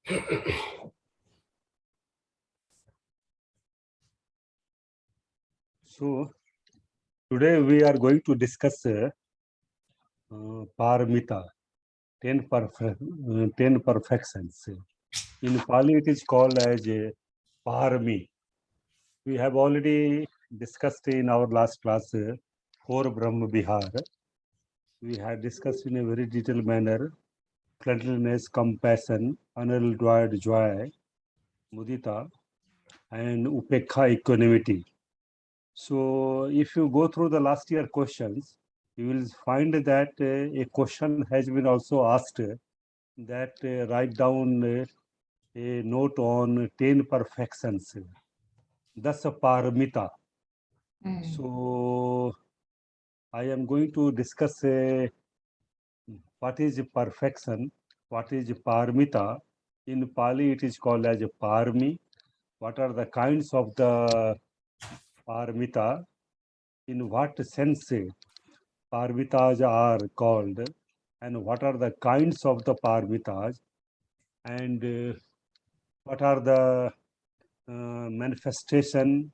So today we are going to discuss paramita, 10 perfections. In Pali, it is called as parami. We have already discussed in our last class 4 Brahma Vihar. We had discussed in a very detailed manner cleanliness, compassion, unalloyed joy, mudita, and upekkhā, equanimity. So if you go through the last year questions, you will find that a question has been also asked that write down a note on 10 perfections. That's a paramita. So I am going to discuss what is perfection, what is paramita. In Pali, it is called as parami. What are the kinds of the paramita? In what sense paramitas are called, and what are the kinds of the paramitas, and what are the manifestation,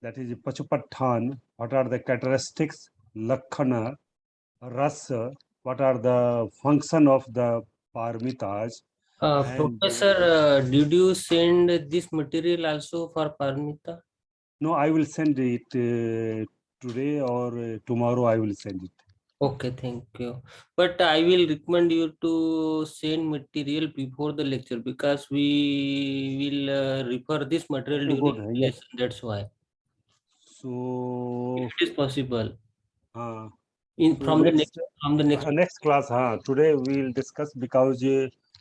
that is pachupatthan, what are the characteristics, lakhana, rasa, what are the function of the paramitas. Professor, did you send this material also for Paramita? No, I will send it today or tomorrow. I will send it. Okay, thank you. But I will recommend you to send material before the lecture because we will refer this material Okay, during good. Yes. lesson. That's why. So If it is possible. so From the next next class. Today we will discuss because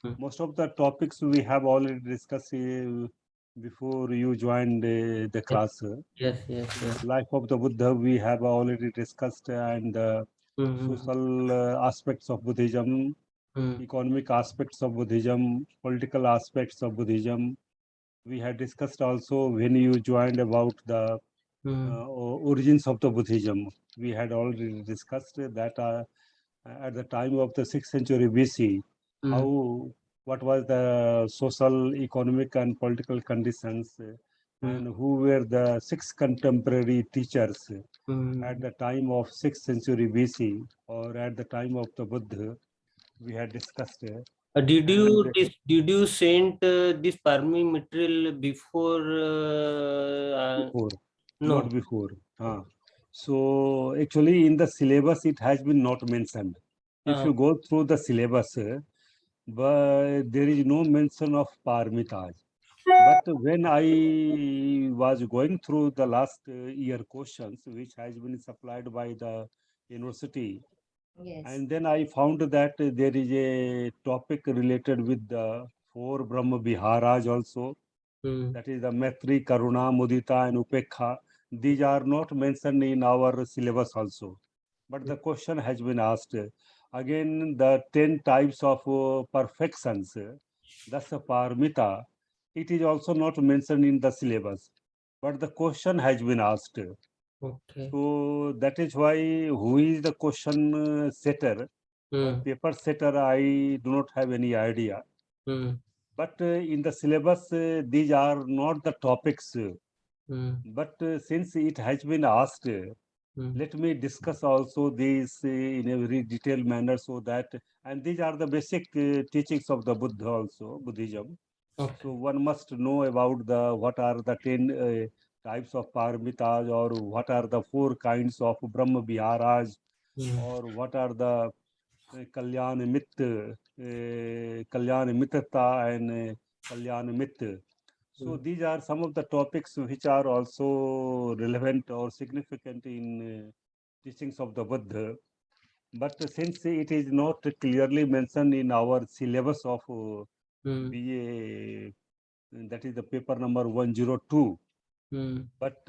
Hmm. most of the topics we have already discussed before you joined the class. Yes. Life of the Buddha we have already discussed, and social aspects of Buddhism, economic aspects of Buddhism, political aspects of Buddhism. We had discussed also when you joined about the origins of the Buddhism. We had already discussed that at the time of the 6th century BC, what was the social, economic, and political conditions, and who were the 6 contemporary teachers at the time of 6th century BC or at the time of the Buddha. We had discussed. Did you send this Parmi material before? Before, No. not before. So actually in the syllabus it has been not mentioned. If you go through the syllabus, but there is no mention of paramitas. But when I was going through the last year questions, which has been supplied by the university, and then I found that there is a topic related with the 4 Brahma Viharas also. That is the Maitri, Karuna, Mudita, and Upekkhā. These are not mentioned in our syllabus also. But the question has been asked. Again, the 10 types of perfections, that's a paramita. It is also not mentioned in the syllabus. But the question has been asked. Okay. So that is why who is the question setter or paper setter, I do not have any idea. But in the syllabus, these are not the topics. But since it has been asked, let me discuss also these in a very detailed manner so that, and these are the basic teachings of the Buddha also, Buddhism. Okay. So one must know about the what are the 10 types of paramitas, or what are the 4 kinds of Brahma Viharas, or what are the Kalyan Mittata and Kalyan Mitta. So these are some of the topics which are also relevant or significant in teachings of the Buddha. But since it is not clearly mentioned in our syllabus of BA, that is the paper number 102. But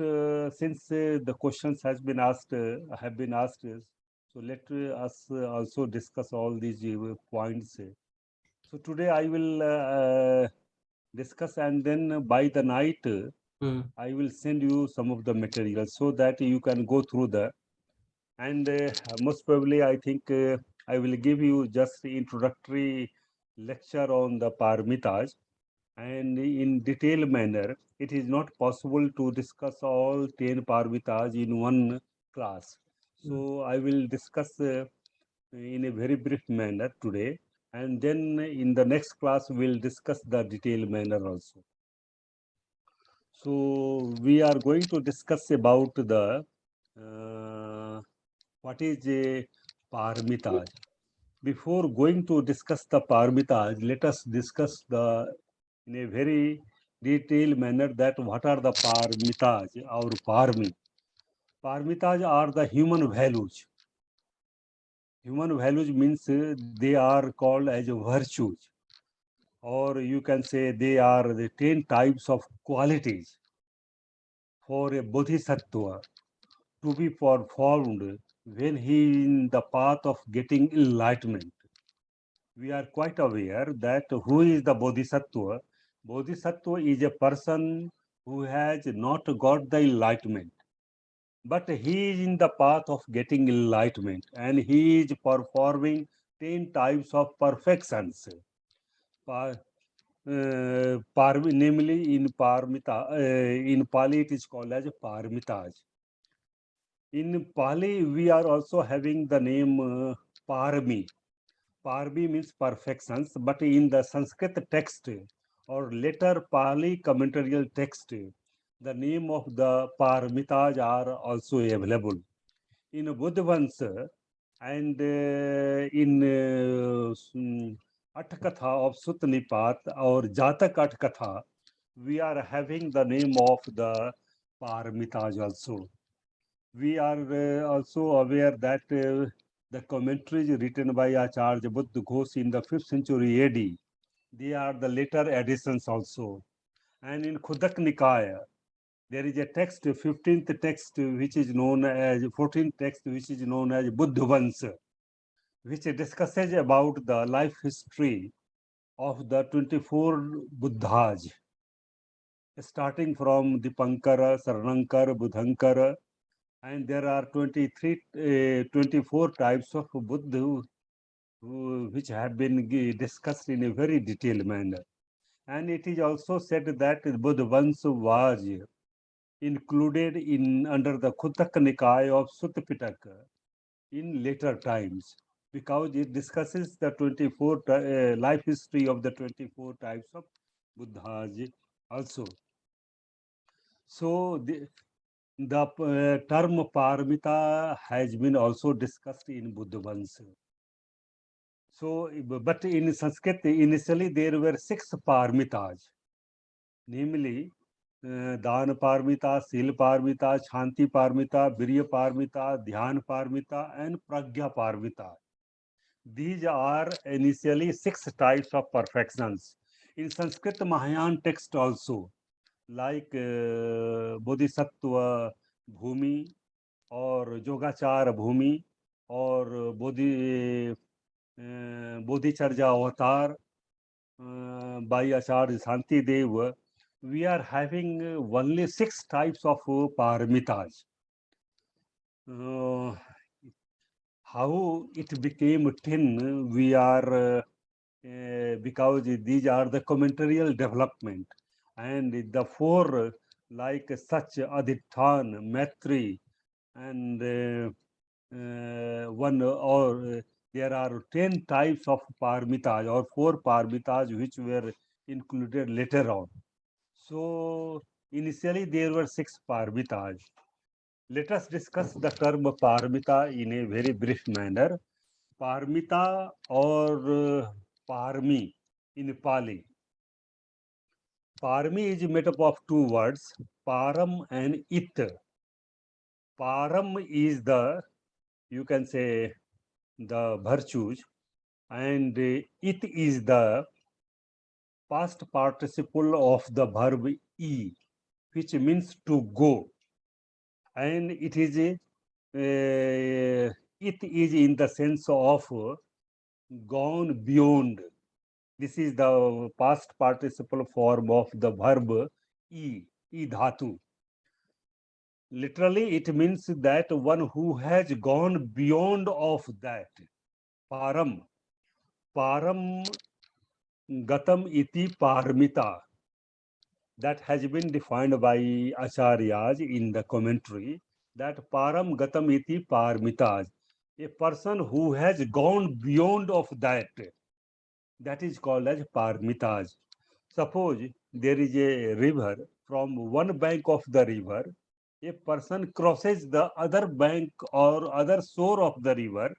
since the questions have been asked, so let us also discuss all these points. So today I will discuss, and then by the night I will send you some of the materials so that you can go through the, and most probably I think I will give you just introductory lecture on the paramitas, and in detailed manner. It is not possible to discuss all 10 paramitas in one class. So I will discuss in a very brief manner today, and then in the next class we'll discuss the detailed manner also. So we are going to discuss about the what is a paramitas. Before going to discuss the paramitas, let us discuss the in a very detailed manner that what are the paramitas or parmi. Paramitas are the human values. Human values means they are called as virtues, or you can say they are the 10 types of qualities for a bodhisattva to be performed when he is in the path of getting enlightenment. We are quite aware that who is the bodhisattva? Bodhisattva is a person who has not got the enlightenment, but he is in the path of getting enlightenment, and he is performing 10 types of perfections. Namely, in Pali, it is called as paramitas. In Pali, we are also having the name parami. Parami means perfections, but in the Sanskrit text or later Pali commentarial text, the name of the paramitas are also available. In Buddhavansa and in Upekkhā of Sutta Nipat or Jatak Upekkhā, we are having the name of the paramitas also. We are also aware that the commentaries written by Acharya Buddha Ghosh in the 5th century AD, they are the later additions also. And in Khudak Nikaya, there is a text, 15th text, which is known as 14th text, which is known as Buddhavansa, which discusses about the life history of the 24 Buddhas, starting from Dipankara, Saranankara, Budhankara, and there are 24 types of Buddha which have been discussed in a very detailed manner. And it is also said that Buddha once was included in under the Khutak Nikaya of Sutta Pitaka in later times, because it discusses the 24 life history of the 24 types of Buddhas also. So the term paramita has been also discussed in Buddha once. So, but in Sanskrit, initially there were 6 paramitas, namely dāna paramita, sīla paramita, khanti paramita, viriya paramita, dhyāna paramita, and prajña paramita. These are initially 6 types of perfections. In Sanskrit Mahayana text also, like bodhisattva bhumi or yogachara bhumi or bodhicharya avatar by Acharya Shanti Deva, we are having only 6 types of paramitas. How it became 10, we are because these are the commentarial development, and the 4 like such adhiṭṭhāna, maitri, and one or there are 10 types of paramitas or 4 paramitas which were included later on. So initially there were 6 paramitas. Let us discuss the term paramita in a very brief manner. Paramita or parmi in Pali. Parmi is made up of 2 words, param and it. Param is the, you can say, the virtues, and it is the past participle of the verb e, which means to go, and it is in the sense of gone beyond. This is the past participle form of the verb e dhatu. Literally, it means that one who has gone beyond of that. Param. Param gatam iti parmita. That has been defined by acharyas in the commentary, that param gatam iti parmita. A person who has gone beyond of that is called as parmitas. Suppose there is a river, from one bank of the river, a person crosses the other bank or other shore of the river.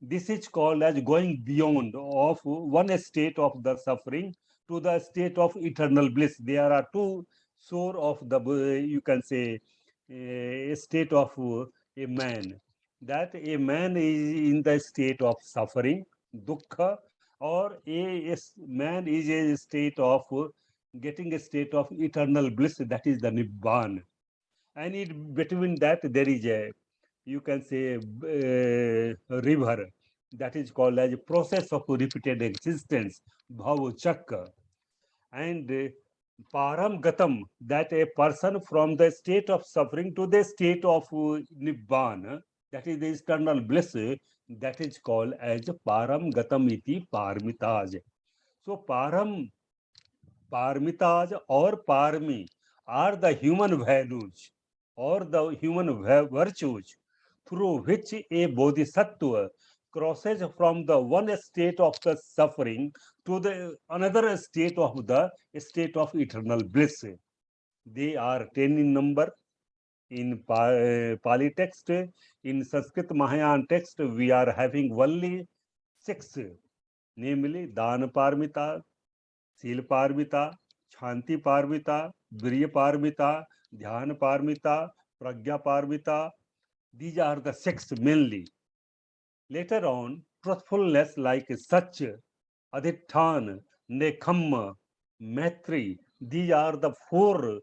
This is called as going beyond of one state of the suffering to the state of eternal bliss. There are two shore of the, you can say, a state of a man. That a man is in the state of suffering, dukkha, or a man is a state of getting a state of eternal bliss, that is the nibbana. And between that there is a, you can say, river, that is called as a process of repeated existence, bhava chakra. And param gatam, that a person from the state of suffering to the state of nibbana, that is the eternal bliss, that is called as param gatam iti parmitaj. So param, parmitas or parmi are the human values or the human virtues through which a bodhisattva crosses from the one state of the suffering to the another state of eternal bliss. They are 10 in number in Pali text. In Sanskrit Mahayana text, we are having only 6, namely dāna parmita, sīla parmita, khanti parmita, viriya parmita, dhyana parmita, prajña parmita. These are the 6 mainly. Later on, truthfulness like sacca, adhiṭṭhāna, nekhamma, metta, these are the 4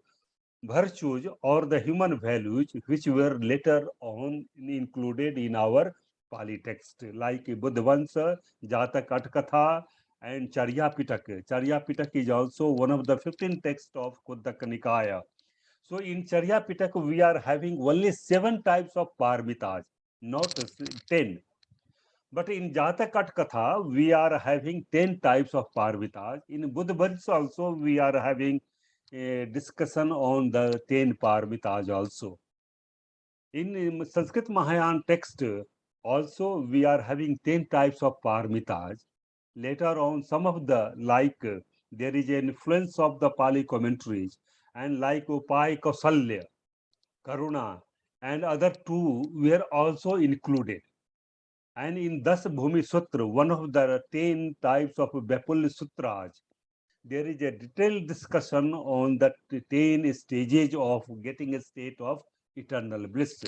virtues or the human values which were later on included in our Pali text, like Buddhavansa, Jatak Atkatha, and Charya Pitaka. Charya Pitaka is also one of the 15 texts of Kuddaka Nikaya. So in Charya Pitaka, we are having only 7 types of parmitas, not 10. But in Jatakat Katha, we are having 10 types of parmitas. In Buddhavansa also, we are having a discussion on the 10 parmitas also. In Sanskrit Mahayana text, also we are having 10 types of parmitas. Later on, some of the, like there is an influence of the Pali commentaries, and like Upai Kausalya, Karuna, and other 2 were also included. And in Das Bhumi Sutra, one of the 10 types of Bepul Sutras, there is a detailed discussion on the 10 stages of getting a state of eternal bliss.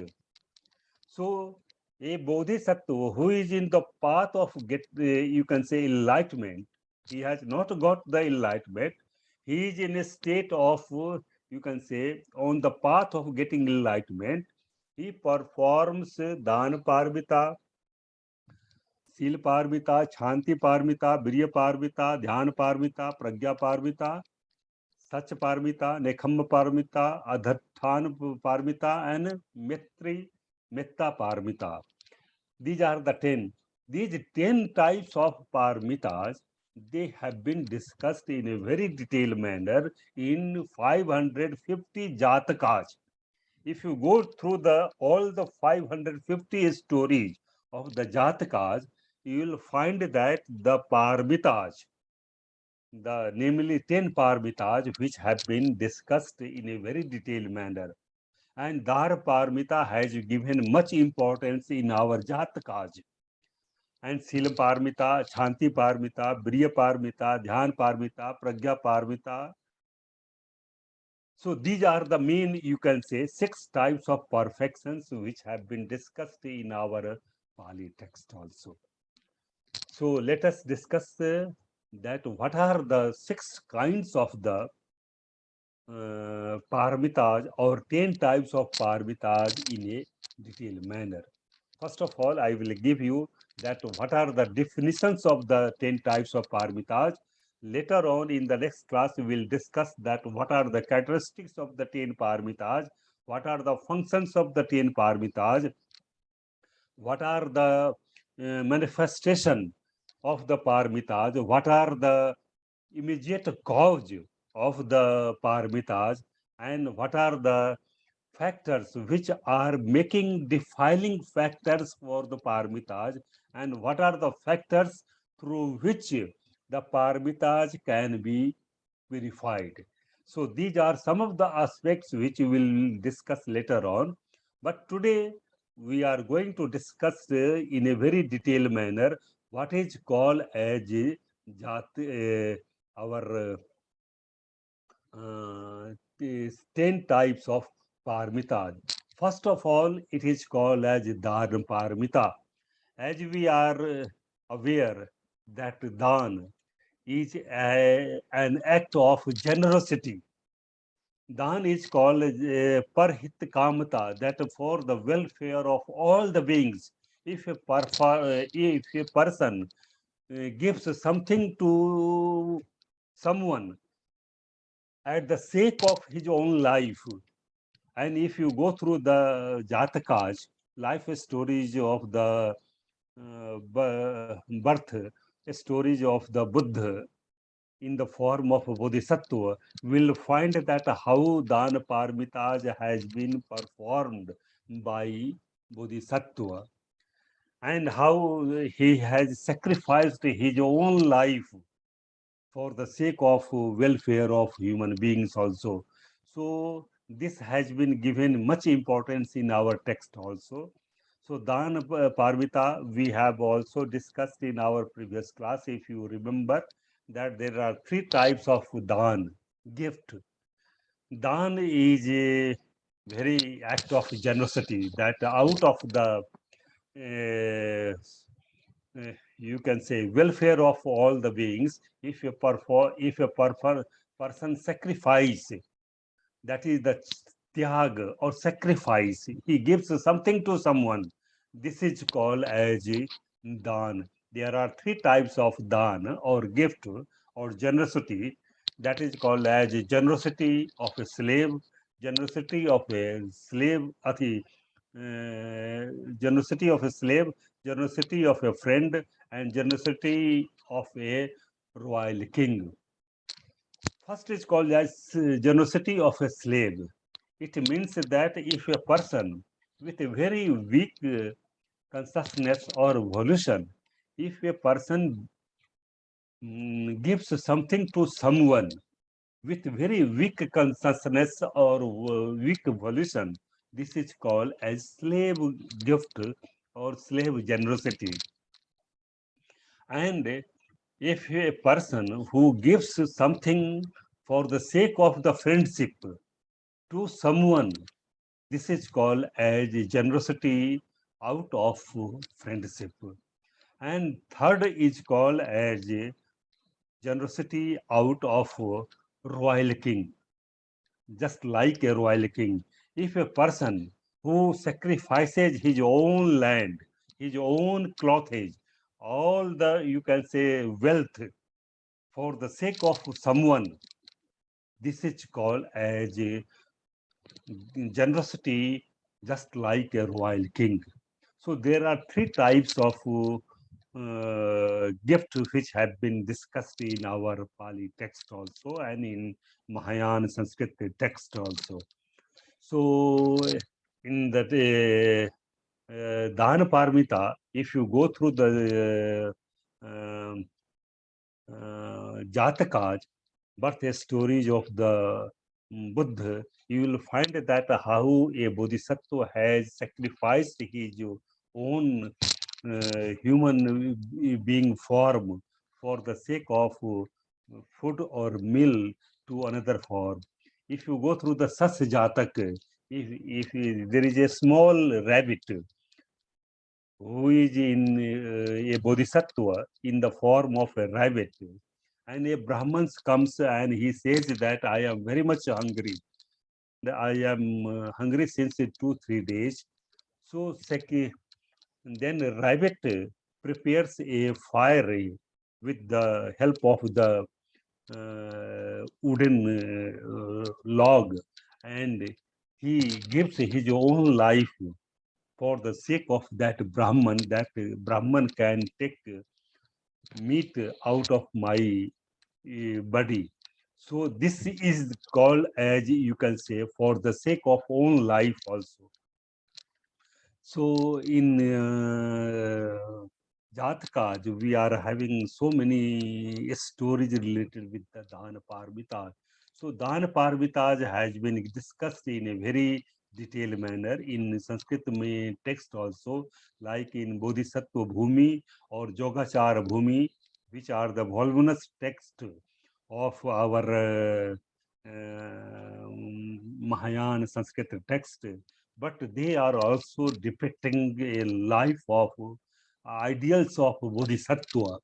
So, a bodhisattva who is in the path of you can say enlightenment, he has not got the enlightenment. He is in a state of, you can say, on the path of getting enlightenment. He performs dāna parmita, sīla parmita, khanti parmita, viriya parmita, dhyana parmita, prajña parmita, sacca parmita, nekhamma parmita, adhiṭṭhāna parmita, and metta parmita. These are the 10. These 10 types of parmitas, they have been discussed in a very detailed manner in 550 jatakas. If you go through all the 550 stories of the jatakas, you will find that the parmitas, namely 10 parmitas, which have been discussed in a very detailed manner. And Dara Parmita has given much importance in our Jatakas. And Sīla Parmita, Khanti Parmita, Viriya Parmita, Dhyana Parmita, Prajña Parmita. So these are the main, you can say, 6 types of perfections which have been discussed in our Pali text also. So let us discuss that what are the 6 kinds of the parmitas or 10 types of parmitas in a detailed manner. First of all, I will give you that what are the definitions of the 10 types of parmitas. Later on in the next class, we will discuss that what are the characteristics of the 10 parmitas, what are the functions of the 10 parmitas, what are the manifestation of the parmitas, what are the immediate cause of the paramitas and what are the factors which are making defiling factors for the paramitas and what are the factors through which the paramitas can be verified. So these are some of the aspects which we will discuss later on. But today we are going to discuss in a very detailed manner what is called as our these 10 types of paramitas. First of all, it is called as dāna paramita. As we are aware that dāna is an act of generosity. Dāna is called parhit kamata, that for the welfare of all the beings. If a person gives something to someone at the sake of his own life, and if you go through the Jatakas, life stories of the birth, stories of the Buddha in the form of Bodhisattva, will find that how Dana Paramitas has been performed by Bodhisattva and how he has sacrificed his own life for the sake of welfare of human beings also. So this has been given much importance in our text also. So Dana Parvita, we have also discussed in our previous class, if you remember, that there are three types of Dan, gift. Dan is a very act of generosity that out of the you can say welfare of all the beings, if a person sacrifice, that is the tyaga or sacrifice, he gives something to someone, this is called as dan. There are three types of dan or gift or generosity, that is called as generosity of a slave, generosity of a slave ati generosity of a slave, generosity of a friend, and generosity of a royal king. First is called as generosity of a slave. It means that if a person with a very weak consciousness or volition, if a person gives something to someone with very weak consciousness or weak volition, this is called as slave gift or slave generosity. And if a person who gives something for the sake of the friendship to someone, this is called as generosity out of friendship. And third is called as generosity out of royal king, just like a royal king. If a person who sacrifices his own land, his own clothage, all the, you can say, wealth for the sake of someone, this is called as a generosity, just like a royal king. So there are three types of gift which have been discussed in our Pali text also and in Mahayana Sanskrit text also. So in that Dana Parmita, if you go through the Jatakas, birth stories of the Buddha, you will find that how a bodhisattva has sacrificed his own human being form for the sake of food or meal to another form. If you go through the Sas Jatak, if there is a small rabbit who is in a bodhisattva in the form of a rabbit, and a Brahman comes and he says that I am very much hungry. I am hungry since 2-3 days. So then rabbit prepares a fire with the help of the wooden log, and he gives his own life for the sake of that Brahman can take meat out of my body. So this is called as you can say for the sake of own life also. So in Jataka, we are having so many stories related with the Dana Parmitas. So Dana Parmitas has been discussed in a very detailed manner in Sanskrit text also, like in Bodhisattva Bhumi or Yogachara Bhumi, which are the voluminous text of our Mahayana Sanskrit text, but they are also depicting a life of ideals of Bodhisattva.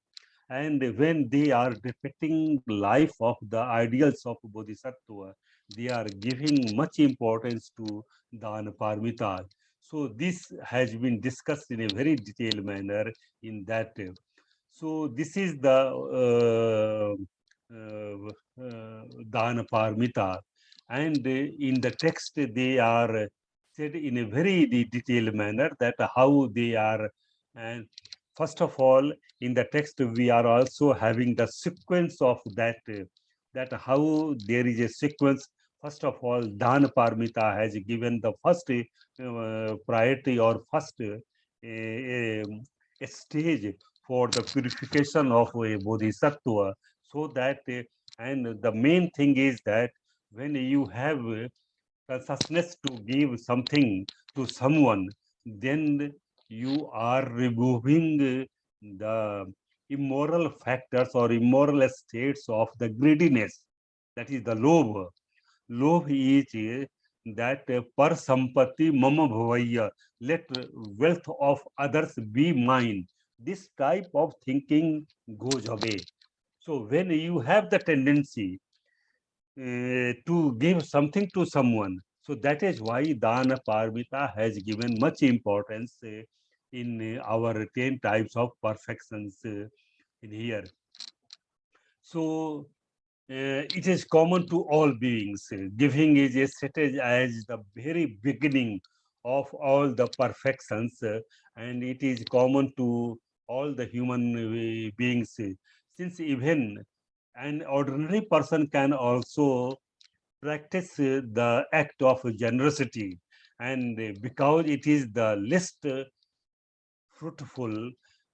And when they are depicting life of the ideals of Bodhisattva, they are giving much importance to Dana Parmita. So this has been discussed in a very detailed manner in that. So this is the Dana Parmita. And in the text, they are said in a very detailed manner that how they are. And first of all, in the text, we are also having the sequence of that, that how there is a sequence. First of all, Dana Parmita has given the first priority or first a stage for the purification of a bodhisattva, so that and the main thing is that when you have consciousness to give something to someone, then you are removing the immoral factors or immoral states of the greediness, that is the lobh. Lobh is that par sampati mama bhavaya, let wealth of others be mine. This type of thinking goes away. So when you have the tendency to give something to someone, so that is why Dana Parmita has given much importance in our 10 types of perfections in here. So it is common to all beings. Giving is a stated as the very beginning of all the perfections, and it is common to all the human beings. Since even an ordinary person can also practice the act of generosity, and because it is the least fruitful,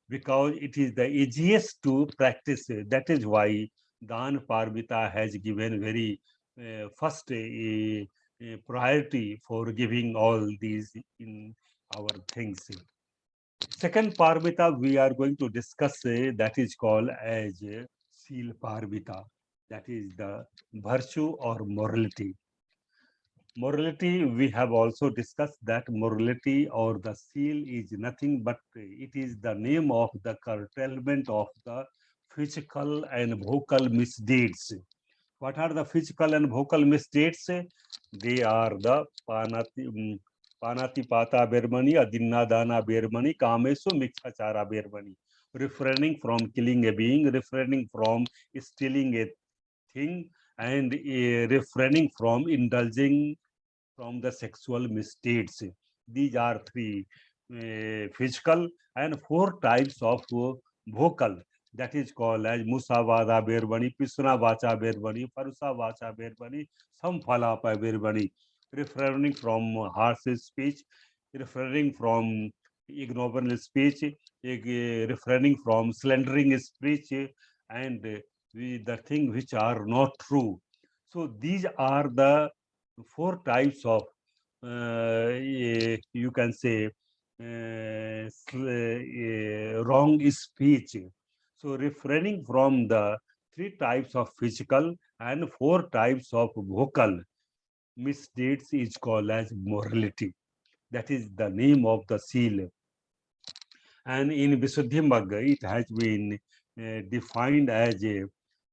because it is the easiest to practice. That is why Dan Parvita has given very first priority for giving all these in our things. Second Parvita we are going to discuss that is called as Sīla Parvita. That is the virtue or morality. Morality, we have also discussed that morality or the seal is nothing but it is the name of the curtailment of the physical and vocal misdeeds. What are the physical and vocal misdeeds? They are the panati pata bermani, adinna dana bermani, kamesu michachara bermani. Refraining from killing a being, refraining from stealing a thing, and refraining from indulging from the sexual misdeeds. These are three physical and four types of vocal. That is called as Musavada Berbani, Pisuna Vacha Berbani, Parusa Vacha Berbani, Samfalapa Berbani, refraining from harsh speech, refraining from ignoble speech, refraining from slandering speech, and the thing which are not true. So these are the four types of you can say wrong speech. So refraining from the three types of physical and four types of vocal misdeeds is called as morality. That is the name of the seal. And in Visuddhimagga, it has been defined as a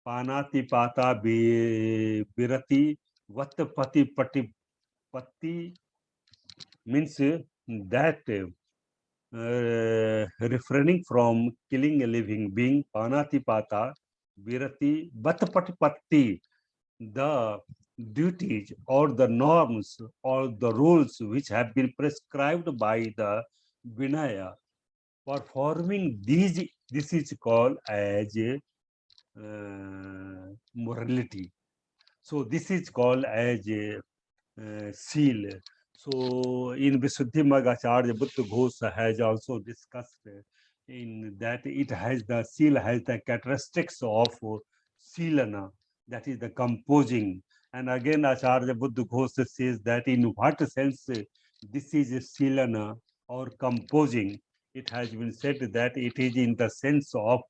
panati pata birati vattapati pati patti, means that refraining from killing a living being, panatipata, virati, vatapatipatti, the duties or the norms or the rules which have been prescribed by the Vinaya. Performing these, this is called as morality. So this is called as seal. So in Visuddhimagga Acharya Buddha Ghosa has also discussed in that it has the seal has the characteristics of silana, that is the composing. And again Acharya Buddha Ghosa says that in what sense this is silana or composing. It has been said that it is in the sense of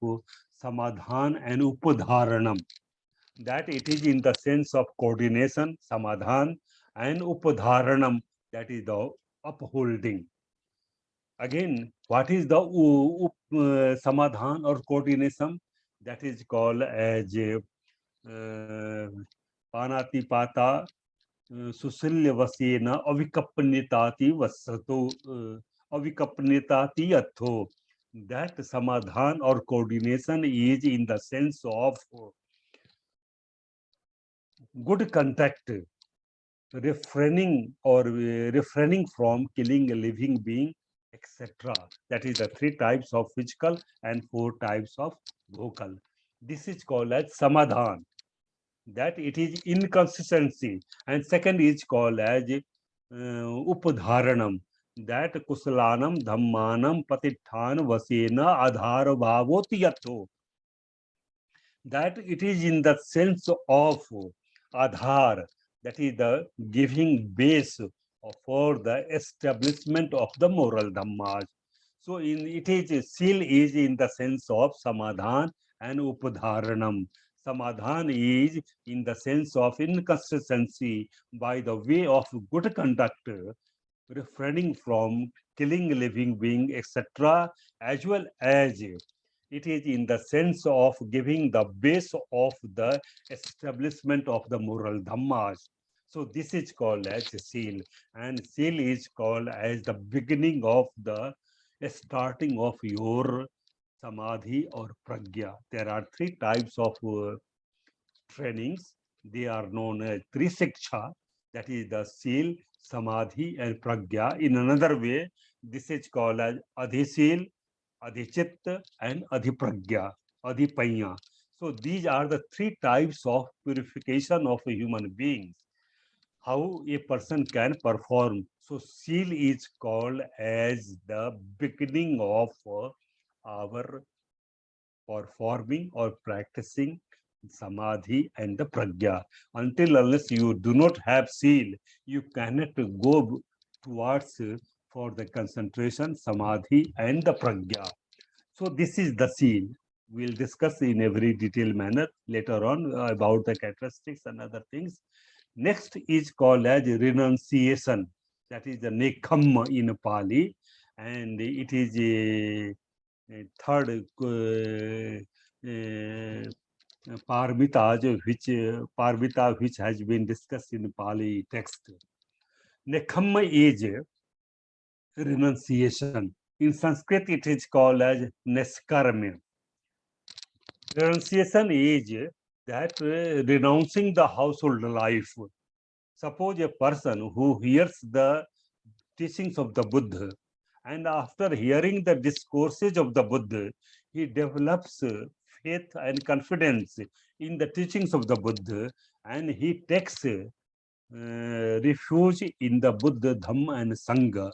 samadhan and upadharanam, that it is in the sense of coordination, samadhan, and upadharanam, that is the upholding. Again, what is the samadhan or coordination? That is called as panatipata susilyavasena avikapnitati vasato avikapnitati atho. That samadhan or coordination is in the sense of good contact, refraining from killing a living being, etc. That is the 3 types of physical and 4 types of vocal. This is called as samadhan, that it is inconsistency. And second is called as upadharanam, that kusalanam dhammanam patitthāna vasena adhara bhavoti yatho, that it is in the sense of adhar, that is the giving base for the establishment of the moral dhammas. So it is seal is in the sense of samadhan and upadharanam. Samadhan is in the sense of inconsistency by the way of good conduct, refraining from killing living being, etc., as well as it is in the sense of giving the base of the establishment of the moral dhammas. So this is called as seal, and seal is called as the beginning of the starting of your samadhi or pragya. There are 3 types of trainings. They are known as Trisiksha, that is the seal, samadhi, and pragya. In another way, this is called as adhisil, adhichitta, and adhipragya, adhipañña. So these are the 3 types of purification of a human beings. How a person can perform. So seal is called as the beginning of our performing or practicing samadhi and the pragya. Until unless you do not have seal, you cannot go towards for the concentration, samadhi, and the pragya. So this is the seal. We'll discuss in a very detailed manner later on about the characteristics and other things. Next is called as renunciation. That is the nekhamma in Pali, and it is a third parmita which has been discussed in Pali text. Nekhamma is renunciation. In Sanskrit, it is called as neskarmya. Renunciation is that renouncing the household life. Suppose a person who hears the teachings of the Buddha, and after hearing the discourses of the Buddha, he develops faith and confidence in the teachings of the Buddha, and he takes refuge in the Buddha, Dhamma, and Sangha.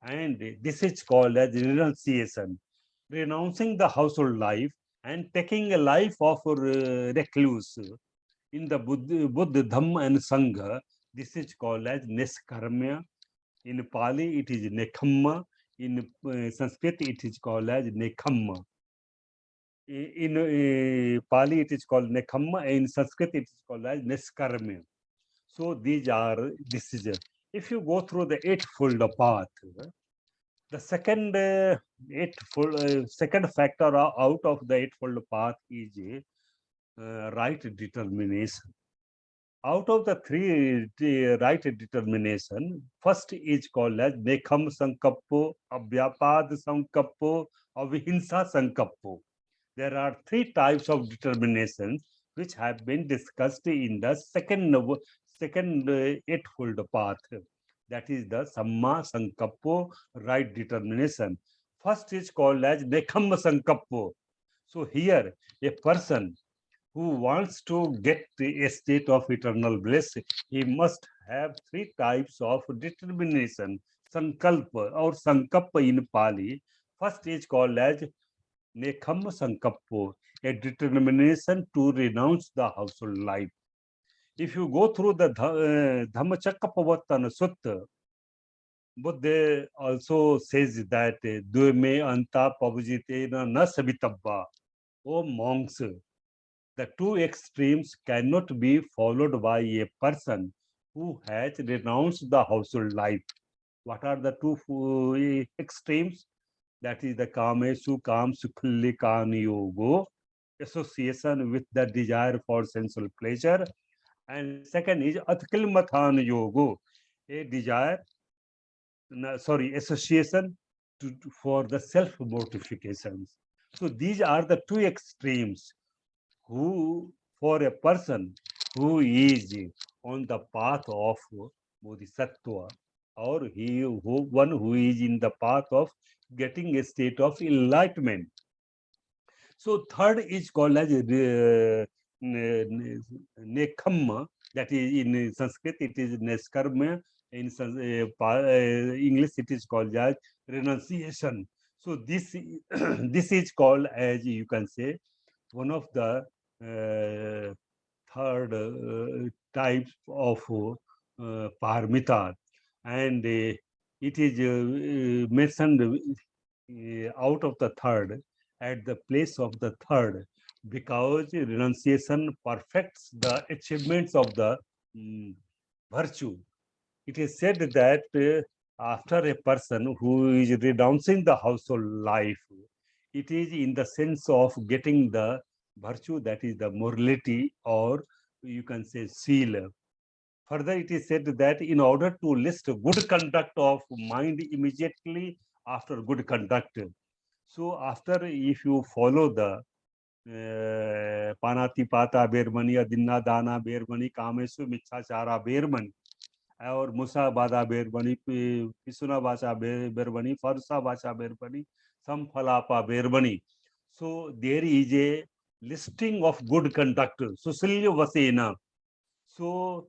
And this is called as renunciation, renouncing the household life and taking a life of recluse in the Buddha, Dhamma, and Sangha. This is called as neskarmya. In Pali, it is nekhamma. In Sanskrit, it is called as nekhamma. In Pali, it is called nekhamma. In Sanskrit, it is called as neskarmya. So these are, this is, if you go through the eightfold path, the second second factor out of the eightfold path is right determination. Out of the 3 right determination, first is called as nekhamma sankappo, avyapad sankappo, avihimsa sankappo. There are 3 types of determinations which have been discussed in the second eightfold path. That is the samma sankappo, right determination. First is called as nekhamma sankappo. So here a person who wants to get a state of eternal bliss, he must have three types of determination, sankalpa or sankappa in Pali. First is called as nekhamma sankappo, a determination to renounce the household life. If you go through the Dhammacakkappavattana Sutta, Buddha also says that Dvime anta pavajitena na savitabba. O monks, the two extremes cannot be followed by a person who has renounced the household life. What are the two extremes? That is the kamesu kam sukhallikan yogo, association with the desire for sensual pleasure. And second is atkilmathan yogo, a desire, association for the self mortifications. So these are the two extremes who, for a person who is on the path of bodhisattva, or one who is in the path of getting a state of enlightenment. So third is called as nekhamma, that is in Sanskrit it is neskarma, in English it is called as renunciation. So this this is called, as you can say, one of the third types of paramita, and it is mentioned out of the third, at the place of the third, because renunciation perfects the achievements of the virtue. It is said that after a person who is renouncing the household life, it is in the sense of getting the virtue, that is the morality, or you can say sīla. Further, it is said that in order to list good conduct of mind immediately after good conduct, so after, if you follow the panatipata bermani, adinna dāna bermani, kamesu michchāchāra bermani, और मुसा बादा बेरबनी, पिसुना बाचा बेरबनी, फरसा बाचा बेरबनी, समफलापा बेरबनी. So there is a listing of good conduct, Susilya Vasena. So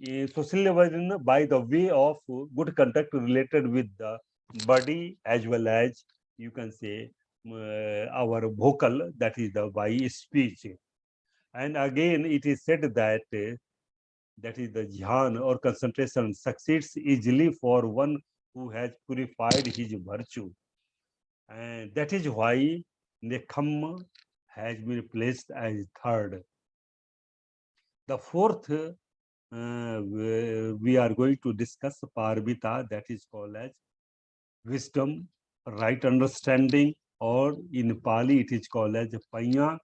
Susilya Vasena, by the way of good conduct related with the body, as well as you can say our vocal, that is the by speech. And again it is said that that is the jhana or concentration succeeds easily for one who has purified his virtue. And that is why nekhamma has been placed as third. The fourth, we are going to discuss paramita, that is called as wisdom, right understanding, or in Pali it is called as pañña.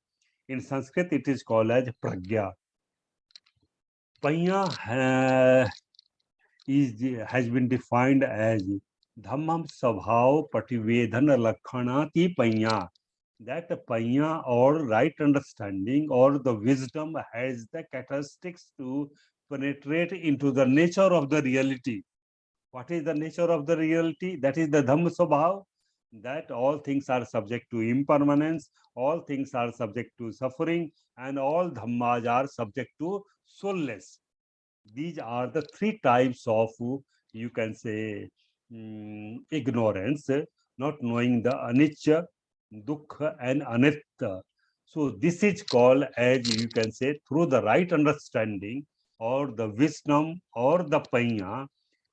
In Sanskrit it is called as pragya. Pañña has been defined as dhammam sabhav pativedana lakhanati pañña. That pañña, or right understanding, or the wisdom, has the characteristics to penetrate into the nature of the reality. What is the nature of the reality? That is the dhamma sabhav, that all things are subject to impermanence, all things are subject to suffering, and all dhammas are subject to soulless. These are the three types of, you can say, ignorance, not knowing the anicca, dukkha, and anitta. So this is called, as you can say, through the right understanding, or the wisdom, or the pañña,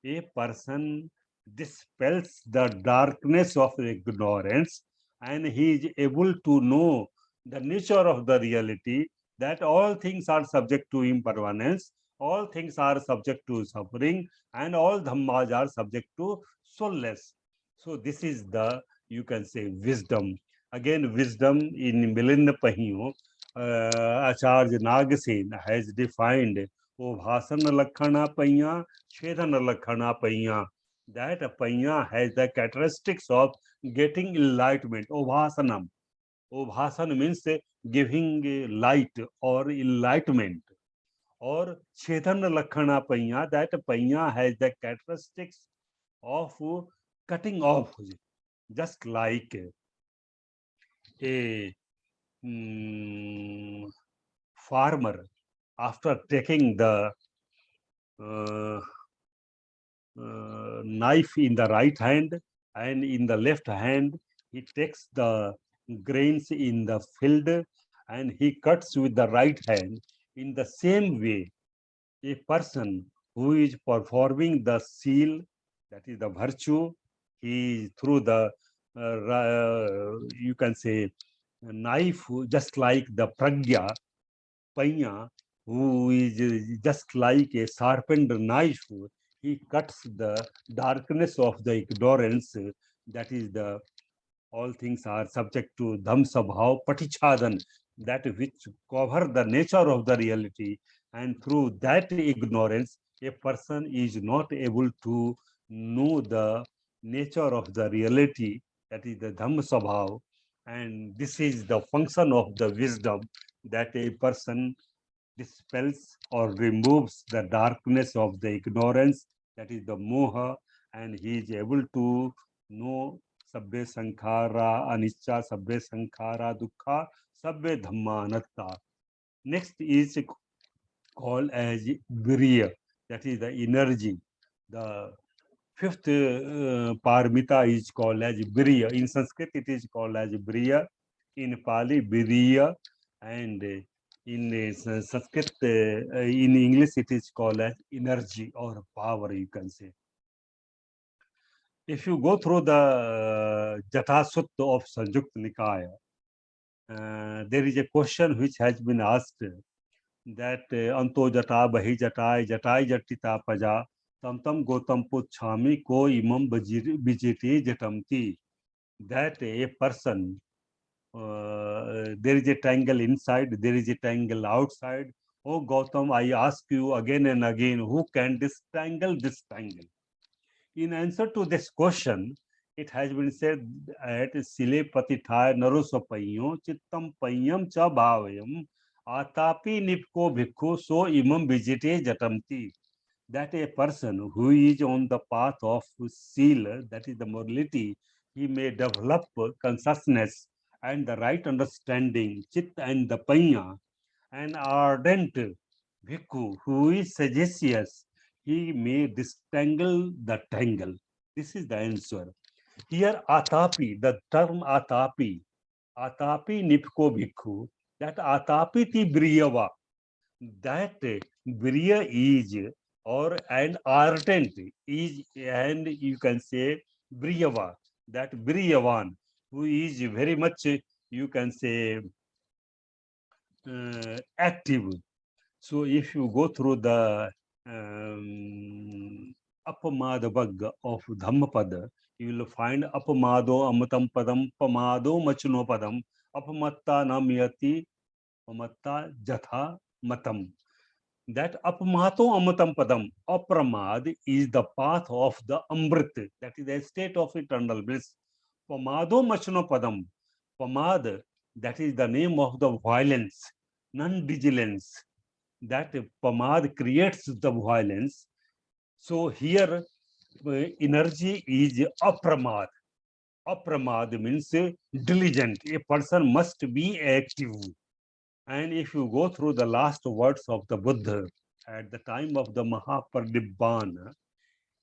a person dispels the darkness of ignorance, and he is able to know the nature of the reality, that all things are subject to impermanence, all things are subject to suffering, and all dhammas are subject to soulless. So this is the, you can say, wisdom. Again, wisdom in Milinda Pahiyo, Acharya Nagasen has defined Obhasana Lakhana Pañña, Chedana Lakhana Pañña. That pañña has the characteristics of getting enlightenment. Obhasanam. Obhasan means giving light or enlightenment. Or Chetana Lakhana Pañña, that pañña has the characteristics of cutting off, just like a farmer, after taking the uh, knife in the right hand and in the left hand, he takes the grains in the field and he cuts with the right hand. In the same way, a person who is performing the seal, that is the virtue, he through the you can say knife, just like the pragya, pañña, who is just like a sharpened knife, he cuts the darkness of the ignorance, that is the all things are subject to dhamsabhav patichadan, that which cover the nature of the reality, and through that ignorance a person is not able to know the nature of the reality, that is the dhamsabhav. And this is the function of the wisdom, that a person dispels or removes the darkness of the ignorance, that is the moha, and he is able to know sabbe sankhara anicca, sabbe sankhara dukkha, sabbe dhamma anatta. Next is called as viriya, that is the energy. The fifth paramita is called as viriya. In Sanskrit, it is called as viriya. In Pali, viriya, and in Sanskrit, in English, it is called as energy or power, you can say. If you go through the Jata Sutta of Sanjukta Nikaya, there is a question which has been asked, that anto jata bahi jatai jatai jatita paja tam tam gotam puchhami ko imam bijiti jatamti, that a person, there is a tangle inside, there is a tangle outside. Oh Gautam, I ask you again and again, who can distangle this tangle? In answer to this question, it has been said at sile patithāya narosa pañño chittam paññam cha bhavayam atapi nipko bhikkhu so imam vijite jatamti, that a person who is on the path of sīla, that is the morality, he may develop consciousness and the right understanding, chit and the pañña, an ardent bhikkhu who is sagacious, he may distangle the tangle. This is the answer. Here, atapi, the term atapi nipko bhikkhu, that atapi ti briyava, that viriya is or an ardent is, and you can say briyava, that briyavan, who is very much, you can say, active. So if you go through the Apamadavagga of Dhammapada, you will find Apamado Amatam Padam, Pamado Machno Padam, Apamatta Namyati, Pamatta Jatha Matam. That Apamato Amatam Padam, Apramad, is the path of the Amrit, that is the state of eternal bliss. Pamado Machno Padam, Pamad, that is the name of the violence, non-vigilance, that pamad creates the violence. So here energy is apramad. Apramad means diligent. A person must be active. And if you go through the last words of the Buddha at the time of the Mahaparinibbana,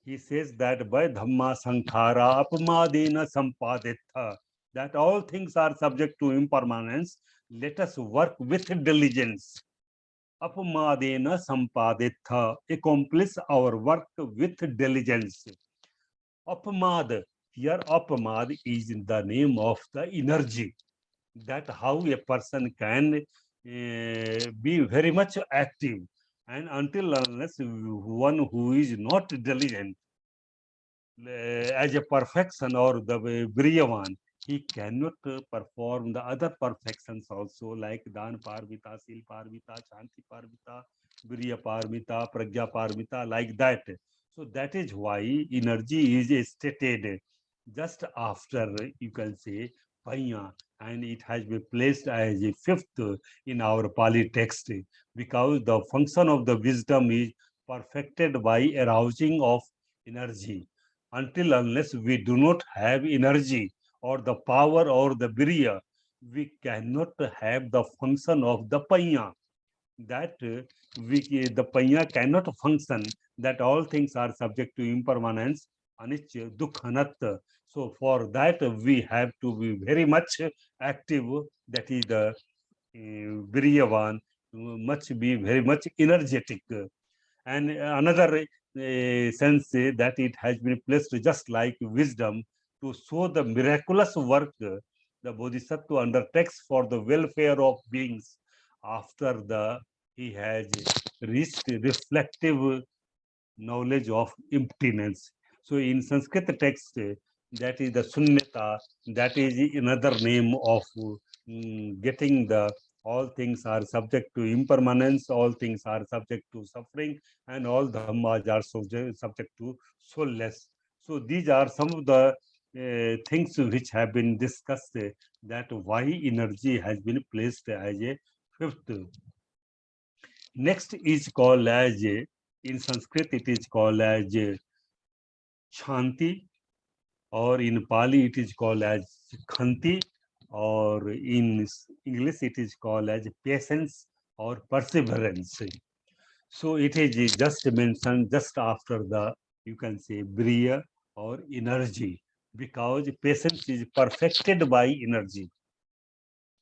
he says that by dhamma sankhara apamadena sampadetha, that all things are subject to impermanence. Let us work with diligence. Apamadena sampadetha, accomplish our work with diligence. Apamad, here apamad is in the name of the energy, that how a person can be very much active, and until unless one who is not diligent as a perfection or the Briyavan, he cannot perform the other perfections also, like Dan Parvita, Sil Parvita, Shanti Parvita, Viriya Parvita, Pragya Parvita, like that. So that is why energy is stated just after, you can say, pañña, and it has been placed as a fifth in our Pali text, because the function of the wisdom is perfected by arousing of energy. Until unless we do not have energy or the power or the viriya, we cannot have the function of the pañña. that the pañña cannot function, that all things are subject to impermanence, anicca, dukkha, anatta. So for that we have to be very much active, that is the viriyavan, must be very much energetic. And another sense that it has been placed just like wisdom to show the miraculous work the bodhisattva undertakes for the welfare of beings after he has reached reflective knowledge of emptiness. So in Sanskrit text, that is the sunyata, that is another name of getting the all things are subject to impermanence, all things are subject to suffering, and all dhammas are subject to soulless. So these are some of the things which have been discussed, that why energy has been placed as a fifth. Next is called as, in Sanskrit it is called as shanti, or in Pali it is called as khanti, or in English it is called as patience or perseverance. So it is just mentioned just after the, you can say, viriya or energy, because patience is perfected by energy.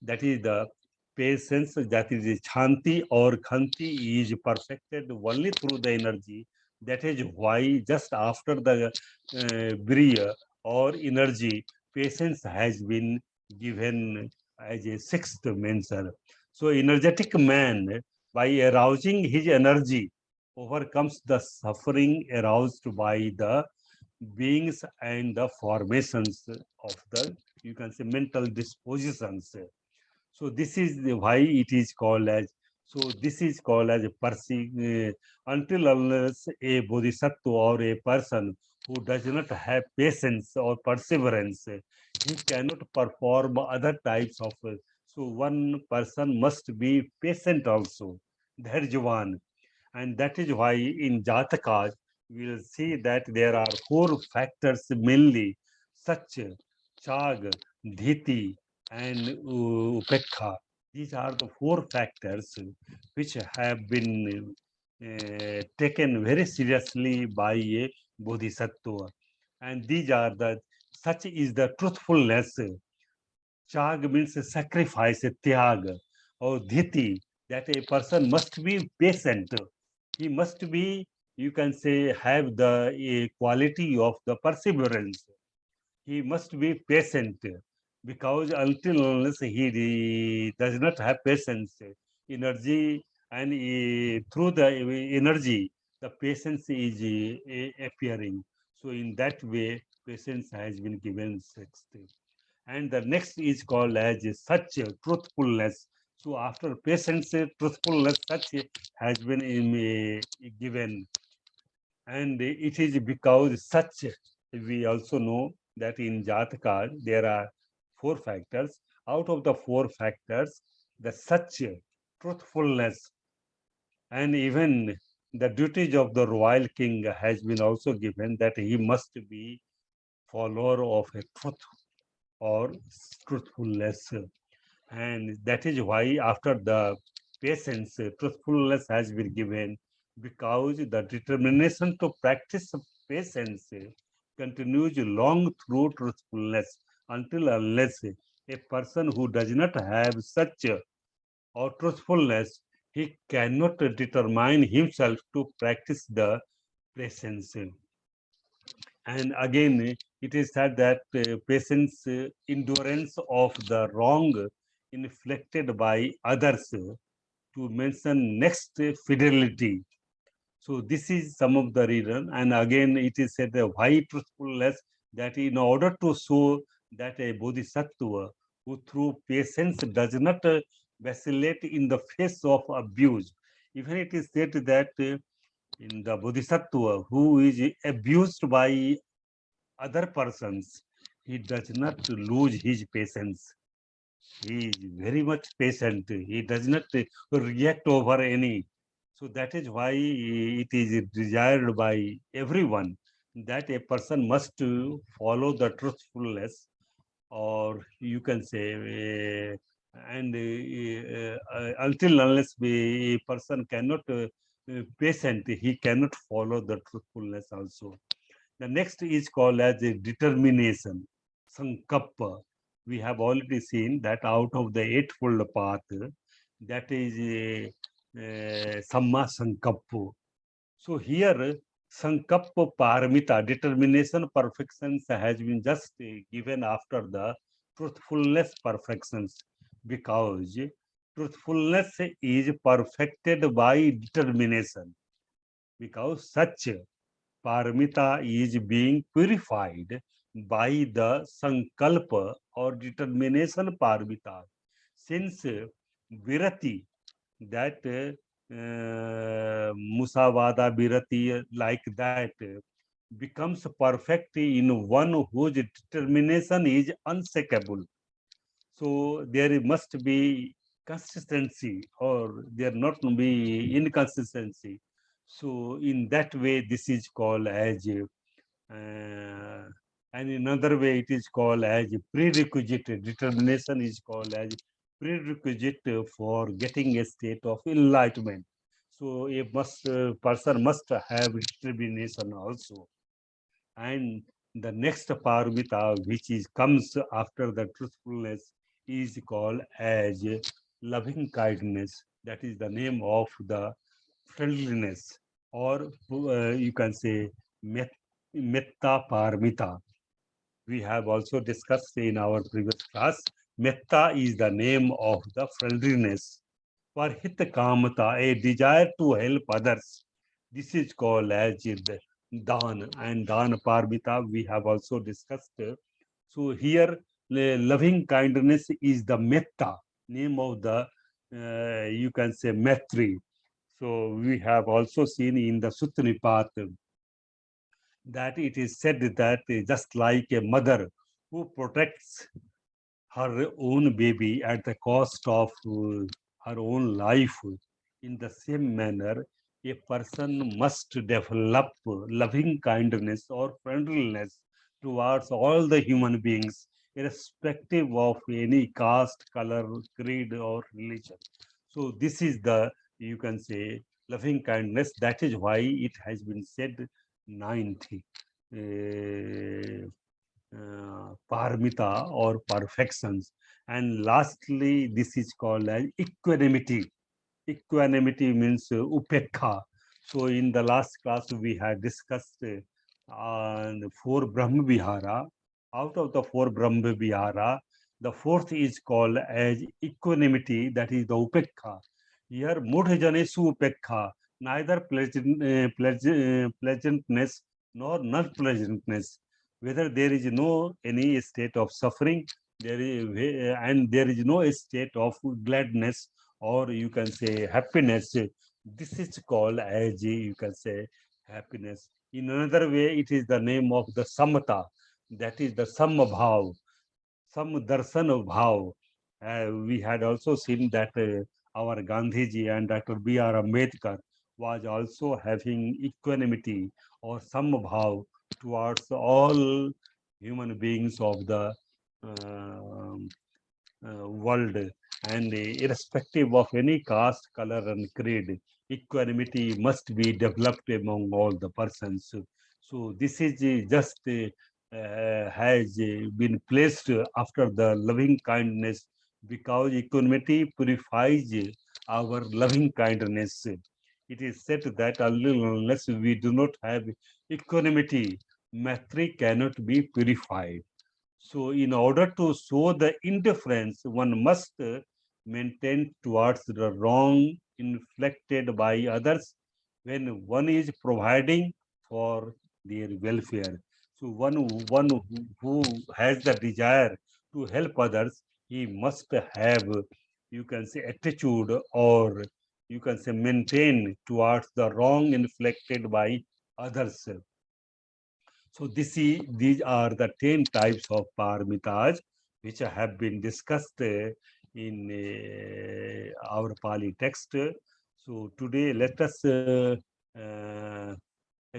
That is the patience, that is shanti or khanti is perfected only through the energy. That is why just after the viriya or energy, patience has been given as a sixth mention. So energetic man, by arousing his energy, overcomes the suffering aroused by the beings and the formations of the, you can say, mental dispositions. So this is why it is called as, so this is called as a until unless a bodhisattva or a person who does not have patience or perseverance, he cannot perform other types of. So one person must be patient also. That is one. And that is why in Jatakas, we will see that there are four factors mainly, such chag, dhiti, and upekkhā. These are the four factors which have been taken very seriously by a bodhisattva. And these are the, such is the truthfulness. Chag means sacrifice, tyag, or dhiti, that a person must be patient. He must be, you can say, have the quality of the perseverance. He must be patient, because until unless he does not have patience, energy, and through the energy, the patience is appearing. So in that way, patience has been given sixth. And the next is called as such truthfulness. So after patience, truthfulness, such has been given. And it is because such, we also know that in Jataka there are four factors. Out of the four factors, the such truthfulness, and even the duties of the royal king has been also given, that he must be follower of a truth or truthfulness. And that is why after the patience, truthfulness has been given, because the determination to practice patience continues long through truthfulness, until unless a person who does not have such or truthfulness, he cannot determine himself to practice the patience. And again, it is said that patience, endurance of the wrong inflicted by others, to mention next, fidelity. So this is some of the reason. And again, it is said that why truthfulness, that in order to show that a bodhisattva who through patience does not vacillate in the face of abuse. Even it is said that in the bodhisattva who is abused by other persons, he does not lose his patience. He is very much patient. He does not react over any. So that is why it is desired by everyone that a person must follow the truthfulness, or you can say and until unless a person cannot patient, he cannot follow the truthfulness also. The next is called as a determination, sankappa. We have already seen that out of the eightfold path, that is samma sankappa. So here, sankappa paramita, determination perfections has been just given after the truthfulness perfections, because truthfulness is perfected by determination, because such paramita is being purified by the sankalpa or determination paramita. Since virati, that musavada virati, like that, becomes perfect in one whose determination is unshakable. So there must be consistency, or there not be inconsistency. So in that way, this is called as, and in another way, it is called as prerequisite. Determination is called as prerequisite for getting a state of enlightenment. So a person must have determination also. And the next paramita, which is comes after the truthfulness, is called as loving kindness. That is the name of the friendliness, or you can say metta paramita. We have also discussed in our previous class. Metta is the name of the friendliness. Parhita a desire to help others. This is called as the dāna, and dāna paramita we have also discussed. So here, loving kindness is the metta, name of the, you can say, metri. So we have also seen in the Sutta Nipat that it is said that just like a mother who protects her own baby at the cost of her own life, in the same manner, a person must develop loving kindness or friendliness towards all the human beings, irrespective of any caste, color, creed, or religion. So, this is the, you can say, loving kindness. That is why it has been said 90. Paramita or perfections. And lastly, this is called as equanimity. Equanimity means upekkhā. So in the last class, we had discussed the four Brahma Vihara. Out of the four Brahma Vihara, the fourth is called as equanimity, that is the upekkhā. Here, mudhajanesu upekkhā, neither pleasantness nor not pleasantness, whether there is no any state of suffering, there is, and there is no state of gladness, or you can say happiness. This is called as, you can say, happiness. In another way, it is the name of the samata, that is the samabhav, samdarsana bhav. We had also seen that our Gandhiji and Dr. B.R. Ambedkar was also having equanimity or samabhav towards all human beings of the world, and irrespective of any caste, color, and creed, equanimity must be developed among all the persons. So this is just has been placed after the loving kindness, because equanimity purifies our loving kindness. It is said that unless we do not have equanimity, mastery cannot be purified. So, in order to show the indifference, one must maintain towards the wrong inflicted by others when one is providing for their welfare. So, one who has the desire to help others, he must have, you can say, attitude, or you can say, maintain towards the wrong inflicted by others. So these are the 10 types of paramitas which have been discussed in our Pali text. So today let us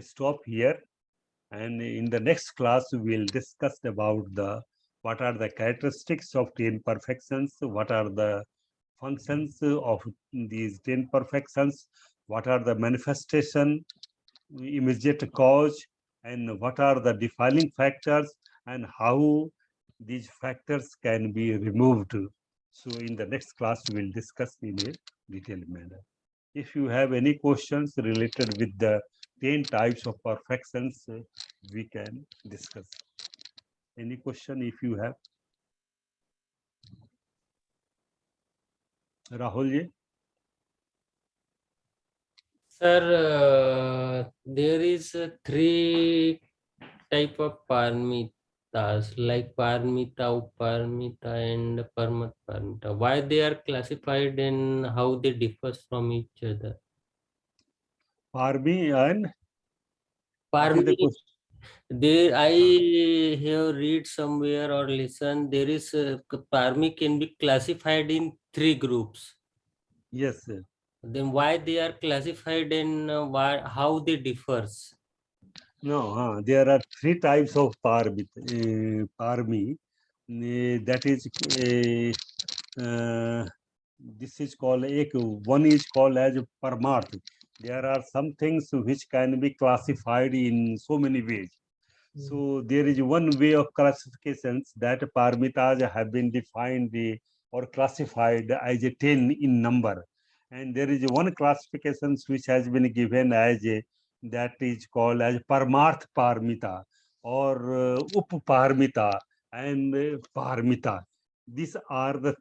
stop here, and in the next class we will discuss about the what are the characteristics of 10 perfections, what are the functions of these 10 perfections, what are the manifestation, immediate cause, and what are the defining factors, and how these factors can be removed. So in the next class, we will discuss in a detailed manner. If you have any questions related with the 10 types of perfections, we can discuss. Any question if you have? Rahul ji? Sir, there is three type of paramitas like paramita, uparamita, and paramita. Why they are classified and how they differ from each other? Parmi and what is the Parami, question? there I have read somewhere or listen. There is parami can be classified in three groups. Yes, sir. Then why they are classified and why how they differs? No, there are three types of parmi. That is, this is called one is called as parmarth. There are some things which can be classified in so many ways. So there is one way of classifications that paramitas have been defined or classified as a 10 in number. And there is one classification which has been given as a, that is called as Paramarth Paramita or Upaparamita and Paramita. These are the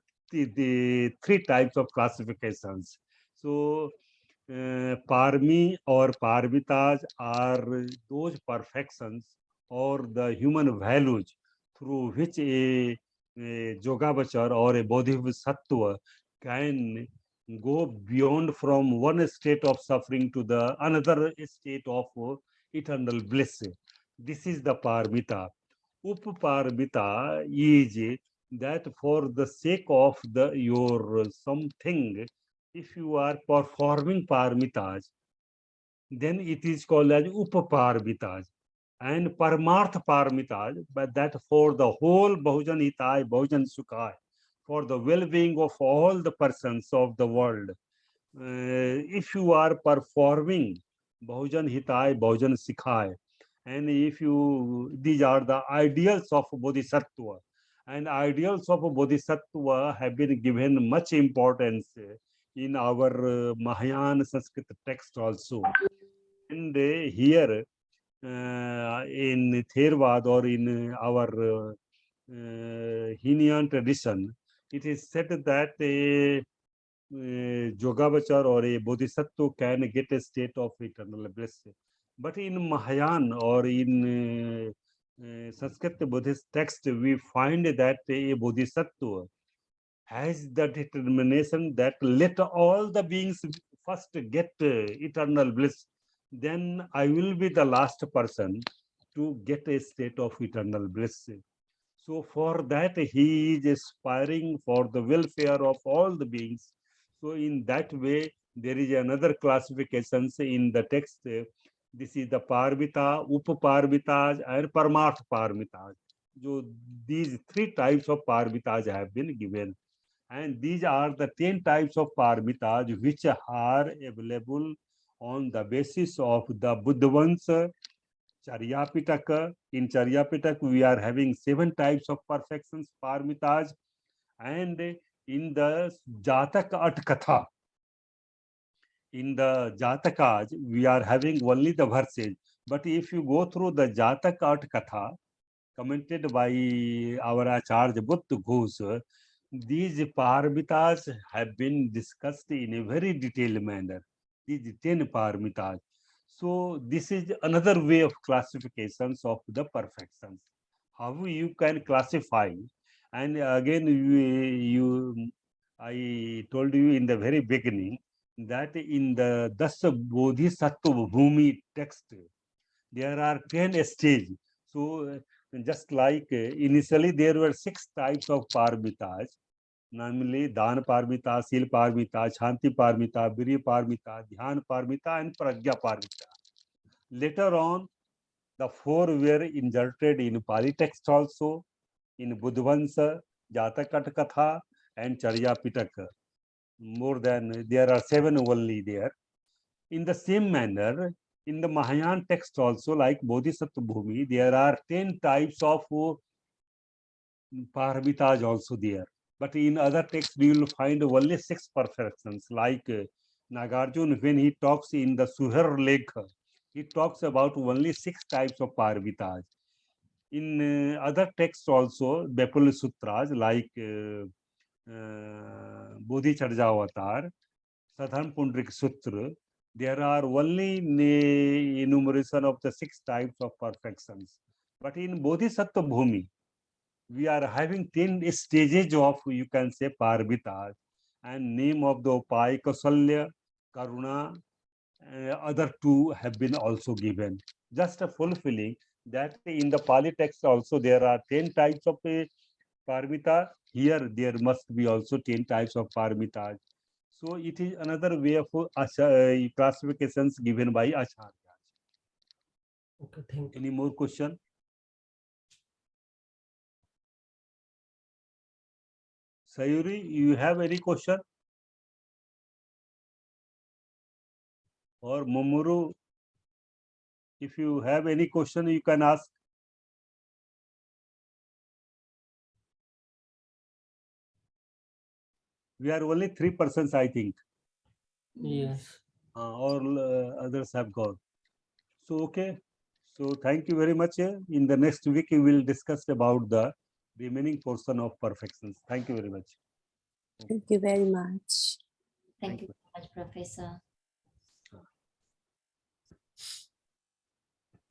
three types of classifications. So Parmi or Paramitas are those perfections or the human values through which a Yogavachar or a Bodhisattva can go beyond from one state of suffering to the another state of eternal bliss. This is the Paramita. Upaparamita is that for the sake of your something, if you are performing paramitas, then it is called as upaparamitas. And paramarth paramitas, but that for the whole Bahujan Hitai, Bahujan Sukhai, for the well-being of all the persons of the world. If you are performing Bahujan Hitai, Bahujan Sikhai, and if you, these are the ideals of Bodhisattva, and ideals of Bodhisattva have been given much importance in our Mahayana Sanskrit text also. And here in Theravāda or in our Hinian tradition, it is said that a Yogavachar or a Bodhisattva can get a state of eternal bliss. But in Mahayana or in Sanskrit Buddhist text, we find that a Bodhisattva has the determination that let all the beings first get eternal bliss, then I will be the last person to get a state of eternal bliss. So for that, he is aspiring for the welfare of all the beings. So in that way, there is another classifications in the text. This is the Parvita, Upaparvitas, and Paramarth Parvitas. So these three types of Parvitas have been given. And these are the 10 types of paramitas which are available on the basis of the Buddhavansa Charyapitaka. In Charyapitaka, we are having 7 types of perfections, paramitas, and in the Jataka Atkatha, in the Jatakas, we are having only the verses. But if you go through the Jataka Atkatha, commented by our Acharya Buddha Ghosh, these paramitas have been discussed in a very detailed manner. These 10 paramitas. So this is another way of classifications of the perfections. How you can classify, and again I told you in the very beginning that in the Dasa Bodhisattva Bhumi text, there are 10 stages. So just like initially there were 6 types of paramitas, namely dāna paramita, sīla paramita, khanti paramita, viriya paramita, dhyāna paramita, and prajña paramita. Later on, the 4 were inserted in Pali text also. in Buddhavansa, Jatakat Katha, and Charya Pitaka. More than, there are 7 only there. In the same manner, in the Mahayana text also, like Bodhisattva Bhumi, there are 10 types of paramitas also there. But in other texts, we will find only 6 perfections. Like Nagarjuna, when he talks in the Suhar Lekha, he talks about only 6 types of paramitas. In other texts also, Bepul Sutras, like Bodhicharya Avatar, Sadhan Pundrik Sutra, there are only enumeration of the 6 types of perfections. But in Bodhisattva Bhumi, we are having 10 stages of, you can say, paramitas, and name of the Upai, Kausalya, Karuna, other 2 have been also given. Just a fulfilling that in the Pali text also there are 10 types of paramita. Here there must be also 10 types of paramitas. So it is another way of classifications given by Acharya. Okay, thank you. Any more question? Sayuri, you have any question? Or Momuru, if you have any question, you can ask. We are only 3 persons, I think. Yes. All others have gone. So, okay. So, thank you very much. In the next week, we will discuss about the remaining portion of perfections. Thank you very much. Thank you very much. Thank you so much, Professor.